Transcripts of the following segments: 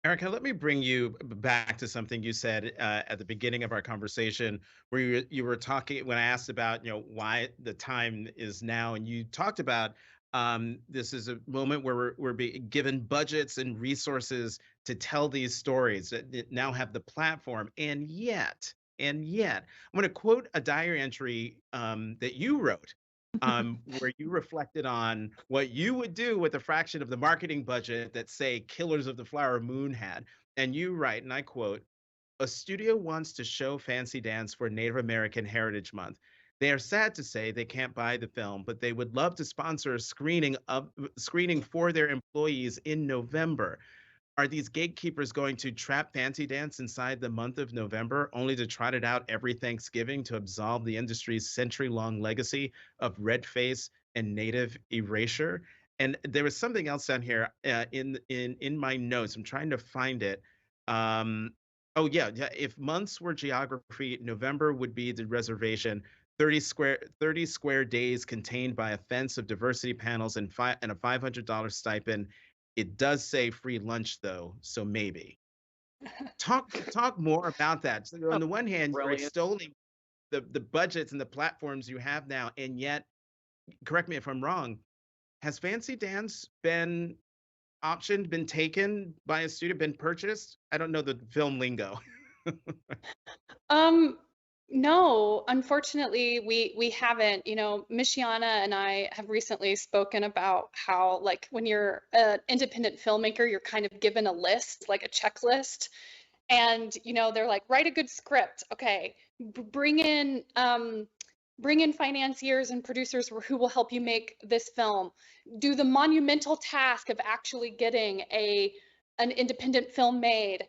Erica, let me bring you back to something you said at the beginning of our conversation, where you were talking when I asked about why the time is now, and you talked about this is a moment where we're being given budgets and resources to tell these stories that now have the platform, and yet, I'm going to quote a diary entry that you wrote where you reflected on what you would do with a fraction of the marketing budget that, say, Killers of the Flower Moon had. And you write, and I quote, a studio wants to show Fancy Dance for Native American Heritage Month. They are sad to say they can't buy the film, but they would love to sponsor a screening for their employees in November. Are these gatekeepers going to trap Fancy Dance inside the month of November, only to trot it out every Thanksgiving to absolve the industry's century-long legacy of red face and native erasure? And there was something else down here in my notes. I'm trying to find it. Oh yeah. If months were geography, November would be the reservation. 30 square days contained by a fence of diversity panels and a $500 stipend. It does say free lunch though, so maybe. Talk more about that. So Oh, on the one hand, you're brilliant. extolling the budgets and the platforms you have now, and yet, correct me if I'm wrong, has Fancy Dance been optioned, been taken by a student, been purchased? I don't know the film lingo. Um, no, unfortunately, we haven't. Michiana and I have recently spoken about how, like, when you're an independent filmmaker, you're kind of given a list, like a checklist, and they're like, write a good script. Okay, bring in financiers and producers who will help you make this film. Do the monumental task of actually getting an independent film made.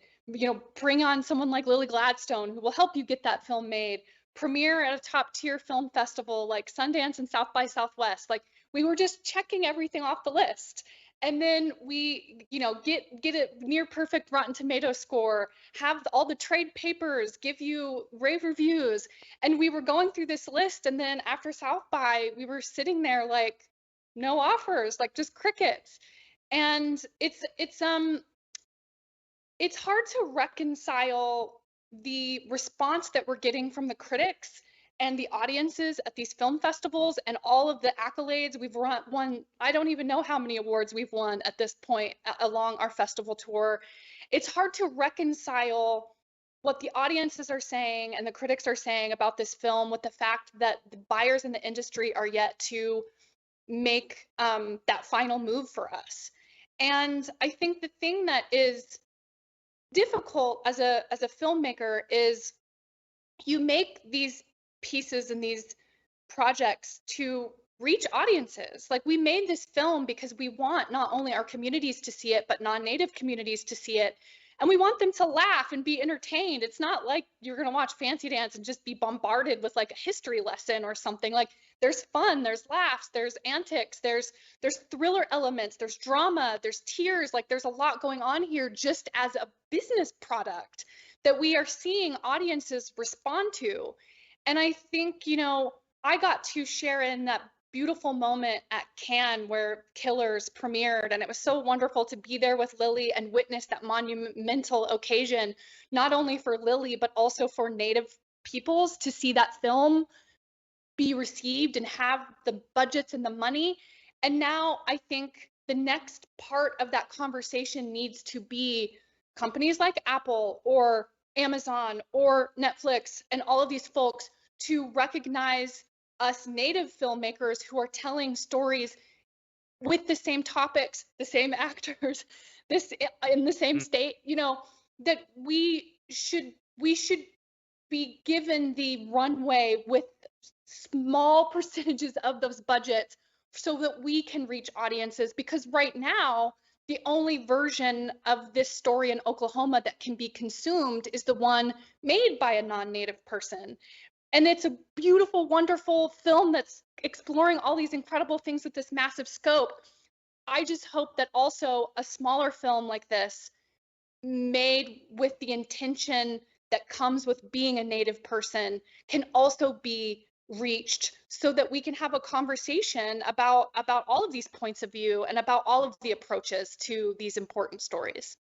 Bring on someone like Lily Gladstone who will help you get that film made. Premiere at a top tier film festival like Sundance and South by Southwest. Like, we were just checking everything off the list. And then we, get a near perfect Rotten Tomato score, have all the trade papers, give you rave reviews. And we were going through this list, and then after South by, we were sitting there like, no offers, like just crickets. And it's hard to reconcile the response that we're getting from the critics and the audiences at these film festivals and all of the accolades we've won. I don't even know how many awards we've won at this point along our festival tour. It's hard to reconcile what the audiences are saying and the critics are saying about this film with the fact that the buyers in the industry are yet to make that final move for us. And I think the thing that is difficult as a filmmaker is you make these pieces and these projects to reach audiences. Like, we made this film because we want not only our communities to see it, but non-native communities to see it. And we want them to laugh and be entertained. It's not like you're going to watch Fancy Dance and just be bombarded with like a history lesson or something. Like, there's fun, there's laughs, there's antics, there's thriller elements, there's drama, there's tears. Like, there's a lot going on here just as a business product that we are seeing audiences respond to. And I think, I got to share in that beautiful moment at Cannes where Killers premiered, and it was so wonderful to be there with Lily and witness that monumental occasion, not only for Lily, but also for Native peoples to see that film be received and have the budgets and the money. And now I think the next part of that conversation needs to be companies like Apple or Amazon or Netflix and all of these folks to recognize us native filmmakers who are telling stories with the same topics, the same actors, this in the same state, that we should be given the runway with small percentages of those budgets so that we can reach audiences. Because right now, the only version of this story in Oklahoma that can be consumed is the one made by a non-native person. And it's a beautiful, wonderful film that's exploring all these incredible things with this massive scope. I just hope that also a smaller film like this, made with the intention that comes with being a Native person, can also be reached so that we can have a conversation about all of these points of view and about all of the approaches to these important stories.